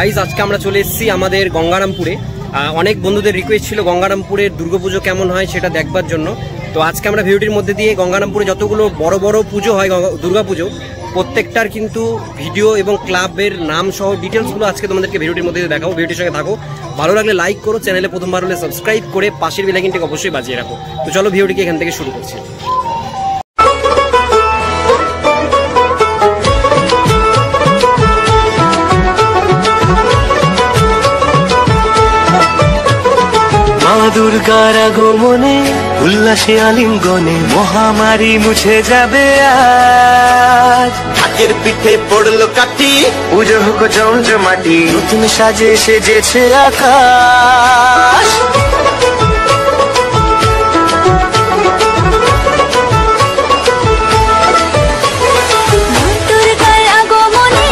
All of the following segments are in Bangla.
গাইজ আজকে আমরা চলে এসেছি আমাদের গঙ্গারামপুরে। অনেক বন্ধুদের রিকোয়েস্ট ছিল গঙ্গারামপুরের দুর্গাপুজো কেমন হয় সেটা দেখবার জন্য। তো আজকে আমরা ভিডিওটির মধ্যে দিয়ে গঙ্গারামপুরে যতগুলো বড় বড় পুজো হয় দুর্গাপুজো প্রত্যেকটার কিন্তু ভিডিও এবং ক্লাবের নাম সহ ডিটেলসগুলো আজকে তোমাদেরকে ভিডিওটির মধ্যে দেখাবো। ভিডিওটির সঙ্গে থাকো, ভালো লাগলে লাইক করো, চ্যানেলে প্রথমবার হলে সাবস্ক্রাইব করে পাশের বেল আইকনটিকে অবশ্যই বাজিয়ে রাখো। তো চলো ভিডিওটিকে এখান থেকে শুরু করছি। দুর্গার আগমনে উল্লাসে আলিঙ্গনে মহামারী মুছে যাবে আজ। ঢাকের পিঠে পড়লো কাটি, পুজো হোক জমজমাটি, নতুন সাজে সেজেছে আকাশ। দুর্গার আগমনে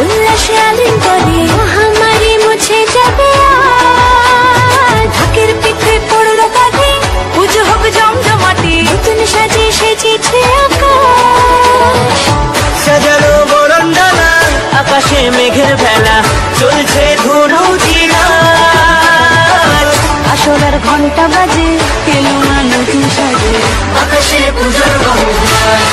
উল্লাসে আলিঙ্গনে মহামারী মুছে যাবে আজ। ঢাকের পিঠে পড়লো কাটি, পুজো হোক জমজমাটি, নতুন সাজে সেজেছে আকাশ। সাজানো বরণডালা, আকাশে মেঘের ভেলা, চলছে ধনু চিরাজ। আসরের ঘন্টা বাজে, এলো না নতুন সাজে, আকাশে পুজোর গঙ্গায়।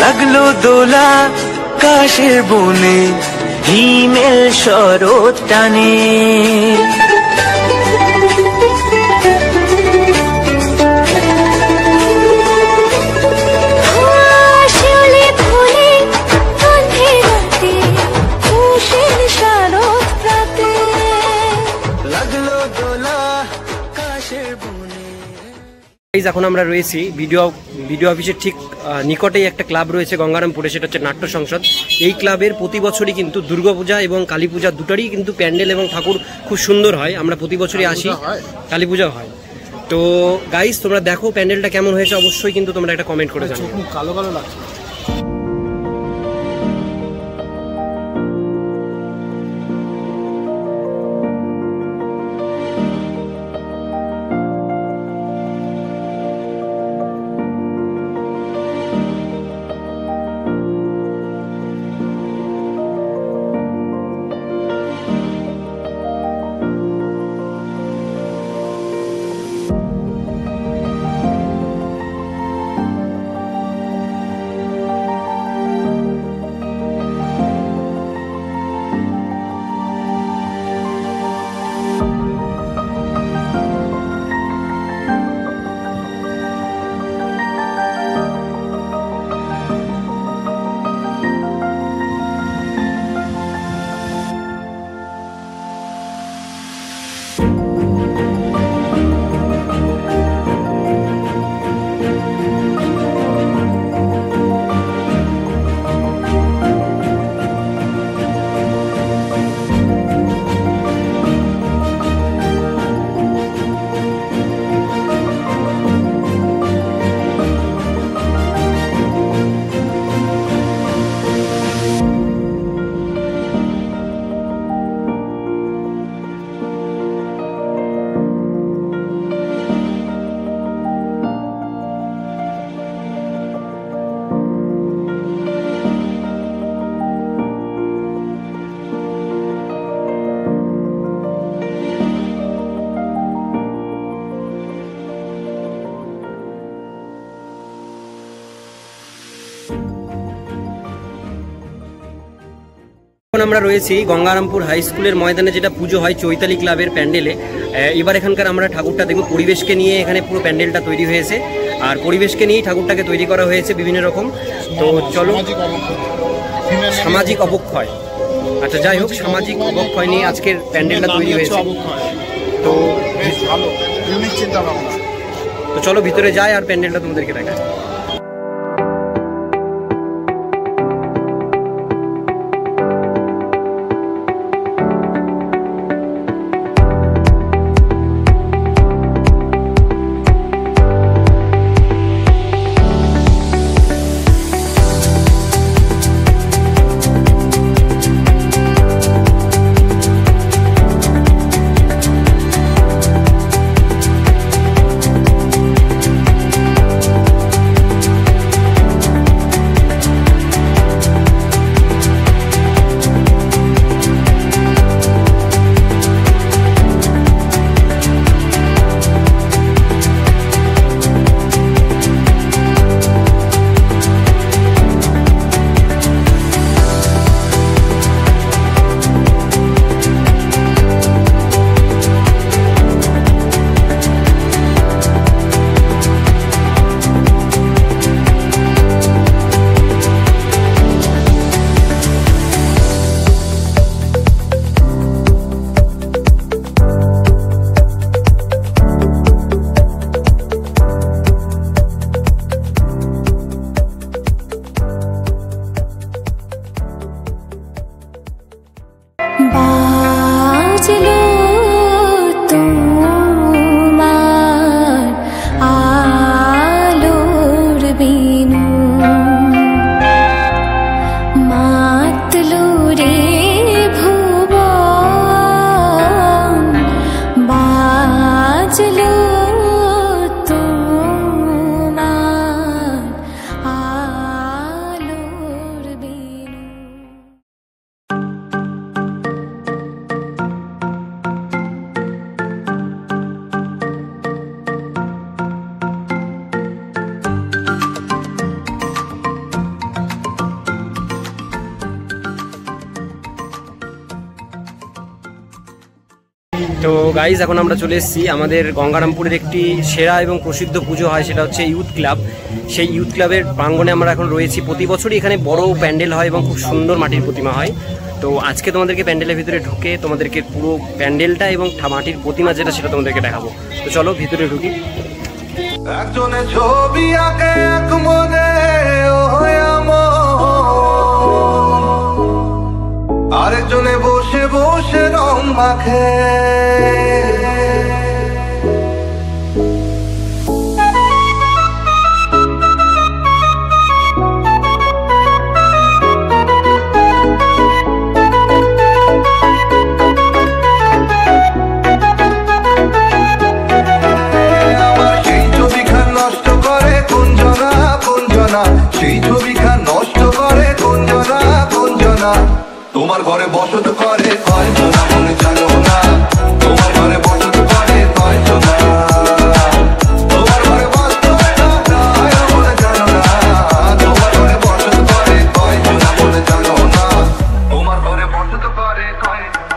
লাগলো দোলা কাশের বনে, হিমেল শরৎ টানে। লাগলো দোলা কাশের বনে। এখন আমরা রয়েছি ভিডিও অফিসের ঠিক নিকটেই একটা ক্লাব রয়েছে গঙ্গারামপুরে, সেটা হচ্ছে নাট্য সংসদ। এই ক্লাবের প্রতি বছরই কিন্তু দুর্গাপূজা এবং কালী পূজা দুটারই কিন্তু প্যান্ডেল এবং ঠাকুর খুব সুন্দর হয়। আমরা প্রতি বছরই আসি, কালী পূজা হয়। তো গাইস তোমরা দেখো প্যান্ডেলটা কেমন হয়েছে, অবশ্যই কিন্তু তোমরা একটা কমেন্ট করে জানাও। খুব কালো কালো লাগছে। এখন আমরা রয়েছি গঙ্গারামপুর হাই স্কুলের ময়দানে, যেটা পুজো হয় চৈতালি ক্লাবের প্যান্ডেলে। এবার এখানকার আমরা ঠাকুরটা দেখব, পরিবেশকে নিয়ে এখানে পুরো প্যান্ডেলটা তৈরি হয়েছে, আর পরিবেশকে নিয়েই ঠাকুরটাকে তৈরি করা হয়েছে বিভিন্ন রকম। তো চলো, সামাজিক অবক্ষয়, আচ্ছা যাই হোক, সামাজিক অবক্ষয় নিয়ে আজকের প্যান্ডেলটা তৈরি হয়েছে। তো ভালো ইউনিক চিন্তা ভাবনা। তো চলো ভিতরে যাই আর প্যান্ডেলটা তোমাদেরকে দেখাই। তো গাইজ এখন আমরা চলে এসেছি আমাদের গঙ্গারামপুরের একটি সেরা এবং প্রসিদ্ধ পুজো হয়, সেটা হচ্ছে ইউথ ক্লাব। সেই ইউথ ক্লাবের প্রাঙ্গণে আমরা এখন রয়েছি। প্রতি বছরই এখানে বড় প্যান্ডেল হয় এবং খুব সুন্দর মাটির প্রতিমা হয়। তো আজকে তোমাদেরকে প্যান্ডেলের ভিতরে ঢুকে তোমাদেরকে পুরো প্যান্ডেলটা এবং মাটির প্রতিমা যেটা সেটা তোমাদেরকে দেখাবো। তো চলো ভিতরে ঢুকি। একজনে ছবি আঁকে এক মনে আরেকজনে বসে বসে রং মাখে। সেই ছবিখান নষ্ট করে কোনজনা কোনজনা, তোমার ঘরে বসত করে কয়জনা মনে জানো না, তোমার ঘরে বসত করে কয়জনা, তোমার ঘরে বসত মনে জানো না, তোমার ঘরে বসত করে কয়জনা মনে জানো না, তোমার ঘরে বসত করে কয়জনা।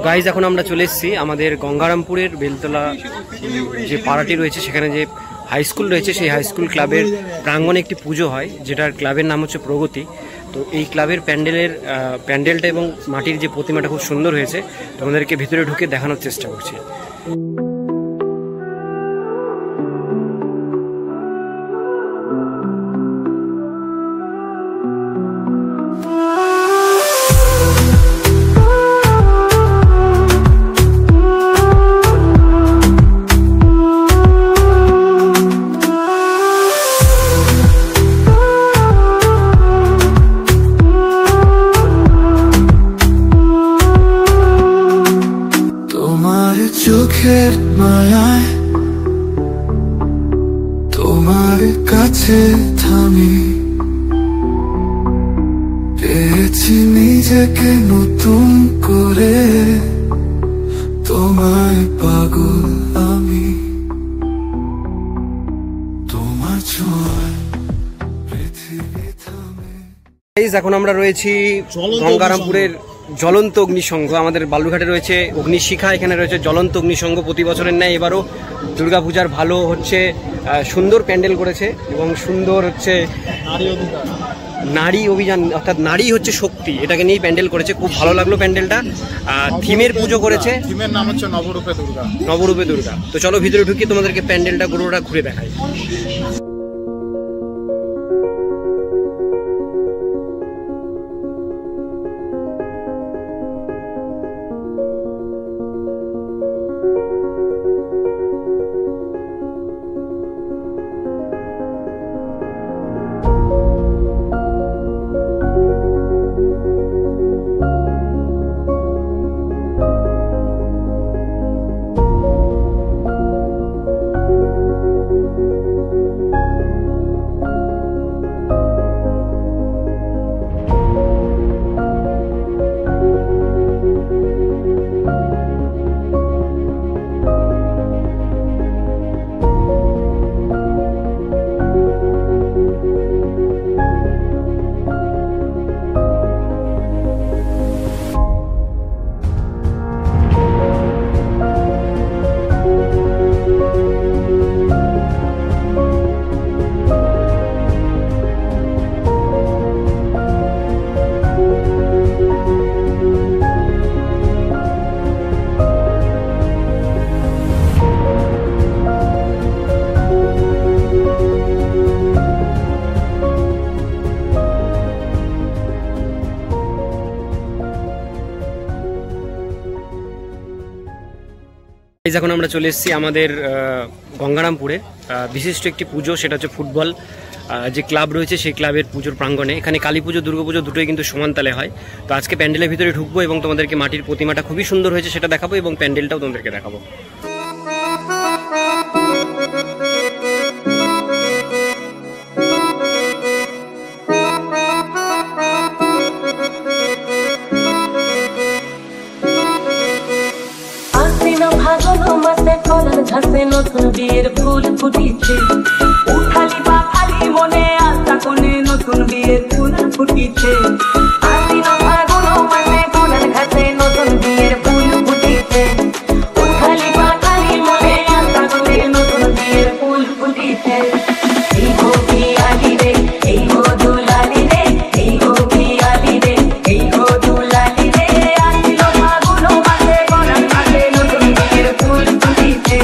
গাইজ এখন আমরা চলে এসেছি আমাদের গঙ্গারামপুরের বেলতলা যে পাড়াটি রয়েছে, সেখানে যে হাই স্কুল রয়েছে, সেই হাই স্কুল ক্লাবের প্রাঙ্গণে একটি পুজো হয়, যেটার ক্লাবের নাম হচ্ছে প্রগতি। তো এই ক্লাবের প্যান্ডেলটা এবং মাটির যে প্রতিমাটা খুব সুন্দর হয়েছে, তোমাদেরকে ভিতরে ঢুকে দেখানোর চেষ্টা করছি। চোখের মায়ায় তোমার কাছে থামি পেয়েছি নিজেকে নতুন করে, তোমায় পাগল আমি, তোমার ছোঁয়ায় পৃথিবী থামে। এখন আমরা রয়েছি গঙ্গারামপুরের জ্বলন্ত অগ্নিসংঘ। আমাদের বালুরঘাটে রয়েছে অগ্নিশিখা, এখানে রয়েছে জ্বলন্ত অগ্নিসংঘ। প্রতি বছরের ন্যায় এবারও দুর্গাপূজার ভালো হচ্ছে, সুন্দর প্যান্ডেল করেছে এবং সুন্দর হচ্ছে নারী অভিযান, অর্থাৎ নারী হচ্ছে শক্তি, এটাকে নিয়েই প্যান্ডেল করেছে। খুব ভালো লাগলো প্যান্ডেলটা। থিমের পুজো করেছে, থিমের নাম হচ্ছে নবরূপে দুর্গা। নবরূপে দুর্গা। তো চলো ভিতরে ঢুকি, তোমাদেরকে প্যান্ডেলটা পুরোটা ঘুরে দেখাই। এখন আমরা চলে এসেছি আমাদের গঙ্গারামপুরে বিশিষ্ট একটি পুজো, সেটা হচ্ছে ফুটবল যে ক্লাব রয়েছে সেই ক্লাবের পুজোর প্রাঙ্গণে। এখানে কালী পুজো দুর্গা পুজো দুটোই কিন্তু সমান তালে হয়। তো আজকে প্যান্ডেলের ভিতরে ঢুকবো এবং তোমাদেরকে মাটির প্রতিমাটা খুবই সুন্দর হয়েছে সেটা দেখাবো এবং প্যান্ডেলটাও তোমাদেরকে দেখাবো। নতুন বিয়ের ফুল ফুটিছে, উঠালি বা খালি মনে আশা কোনে নতুন বিয়ের ফুল ফুটিছে। আশ্বিন ফাগুন মাসে কোনার ঘাটে নতুন বিয়ের ফুল ফুটিছে, উঠালি বা খালি মনে আশা কোনে নতুন বিয়ের ফুল ফুটিছে। এই গো পিয়ালি রে, এই গো দুলালি রে, এই গো পিয়ালি রে, এই গো দুলালি রে। আশ্বিন ফাগুন মাসে কোনার ঘাটে নতুন বিয়ের ফুল ফুটিছে,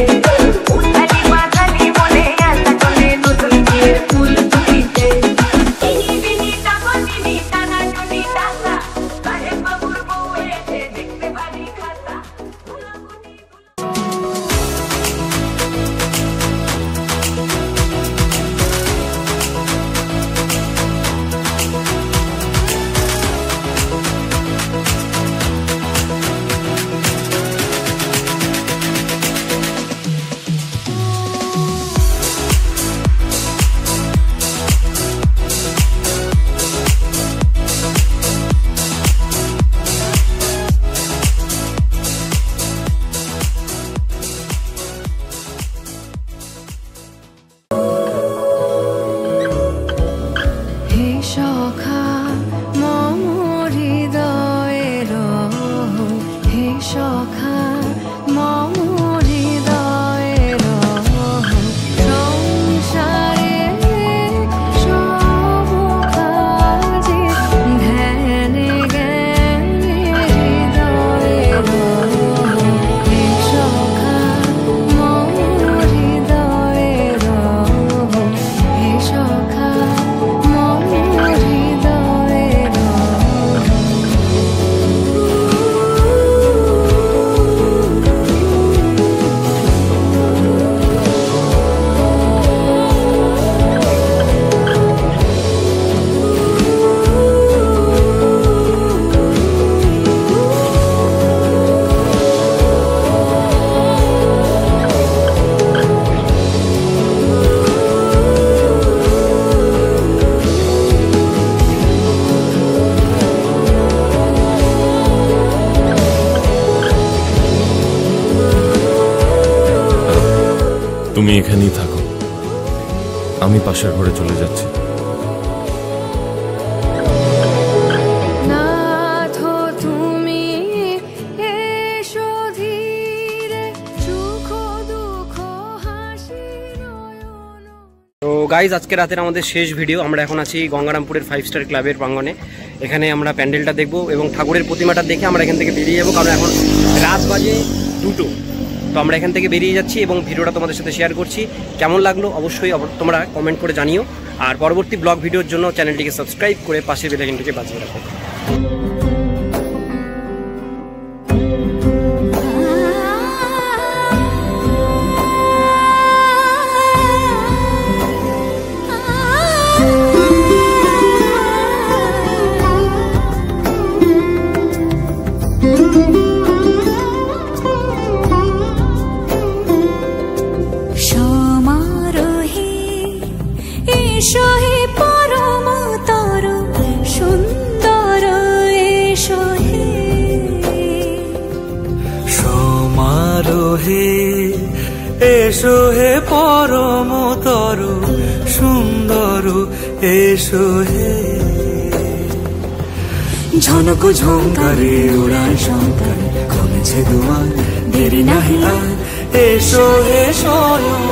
তুমি এখানেই থাকো, আমি পাশের ঘরে চলে যাচ্ছি। তো গাইজ আজকে রাতের আমাদের শেষ ভিডিও। আমরা এখন আছি গঙ্গারামপুরের 5 স্টার ক্লাবের প্রাঙ্গণে। এখানে আমরা প্যান্ডেলটা দেখবো এবং ঠাকুরের প্রতিমাটা দেখে আমরা এখান থেকে বেরিয়ে যাবো, কারণ এখন রাত বাজে 2টো। তো আমরা এখান থেকে বেরিয়ে যাচ্ছি এবং ভিডিওটা তোমাদের সাথে শেয়ার করছি। কেমন লাগলো অবশ্যই তোমরা কমেন্ট করে জানিও, আর পরবর্তী ব্লগ ভিডিওর জন্য চ্যানেলটিকে সাবস্ক্রাইব করে পাশের বেল আইকনটিকে বাজিয়ে রাখো। এসো হে পরমতর সুন্দর, এসো হে ঝনক ঝঙ্কারে উড়ায় শঙ্কর, কমেছে দুয়ার দেরি নাহি আর, এসো হে স্বয়ং